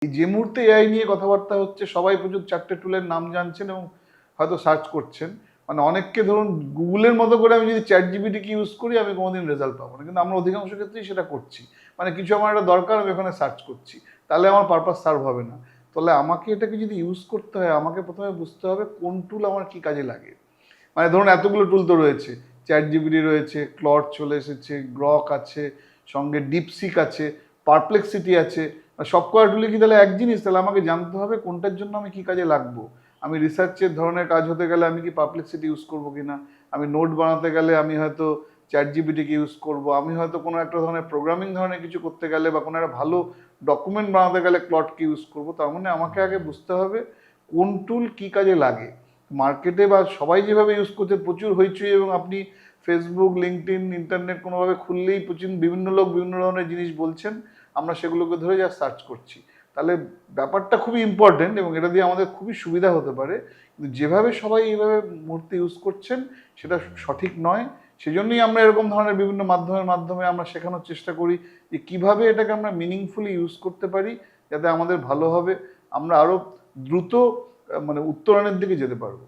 এই যে মুহূর্তে এআই নিয়ে কথাবার্তা হচ্ছে, সবাই প্রচুর 4টে টুলের নাম জানছেন এবং হয়তো সার্চ করছেন। মানে অনেককে ধরুন গুগলের মতো করে আমি যদি চ্যাট জিপিটিকে ইউজ করি, আমি কোনোদিন রেজাল্ট পাবো না, কিন্তু আমরা অধিকাংশ ক্ষেত্রেই সেটা করছি। মানে কিছু আমার একটা দরকার, আমি ওখানে সার্চ করছি, তাহলে আমার পারপাস সার্ভ হবে না। তাহলে আমাকে এটাকে যদি ইউজ করতে হয়, আমাকে প্রথমে বুঝতে হবে কোন টুল আমার কি কাজে লাগে। মানে ধরুন এতগুলো টুল তো রয়েছে, চ্যাট জিপিটি রয়েছে, ক্লড চলে এসেছে, গ্রক আছে, সঙ্গে ডিপসিক আছে, পারপ্লেক্সিটি আছে। সব কটা টুলে কি তাহলে এক জিনিস? তাহলে আমাকে জানতে হবে কোনটার জন্য আমি কি কাজে লাগবো। আমি রিসার্চের ধরনের কাজ হতে গেলে আমি কি পারপ্লেক্সিটি ইউজ করবো কিনা, আমি নোট বানাতে গেলে আমি হয়তো চ্যাট জিপিটিকে ইউজ করবো, আমি হয়তো কোনো একটা ধরনের প্রোগ্রামিং ধরনের কিছু করতে গেলে বা কোনো একটা ভালো ডকুমেন্ট বানাতে গেলে ক্লডকে ইউজ করবো। তার মানে আমাকে আগে বুঝতে হবে কোন টুল কি কাজে লাগে। মার্কেটে বা সবাই যেভাবে ইউজ করছে প্রচুর হইচই, এবং আপনি ফেসবুক, লিঙ্কডইন, ইন্টারনেট কোনোভাবে খুললেই প্রচুর বিভিন্ন লোক বিভিন্ন ধরনের জিনিস বলছেন, আমরা সেগুলোকে ধরে যা সার্চ করছি। তাহলে ব্যাপারটা খুবই ইম্পর্টেন্ট এবং এটা দিয়ে আমাদের খুবই সুবিধা হতে পারে, কিন্তু যেভাবে সবাই এইভাবে মুহূর্তে ইউজ করছেন সেটা সঠিক নয়। সেজন্যই আমরা এরকম ধরনের বিভিন্ন মাধ্যমে আমরা শেখানোর চেষ্টা করি যে কীভাবে এটাকে আমরা মিনিংফুলি ইউজ করতে পারি, যাতে আমাদের ভালো হবে, আমরা আরও দ্রুত মানে উত্তরণের দিকে যেতে পারবো।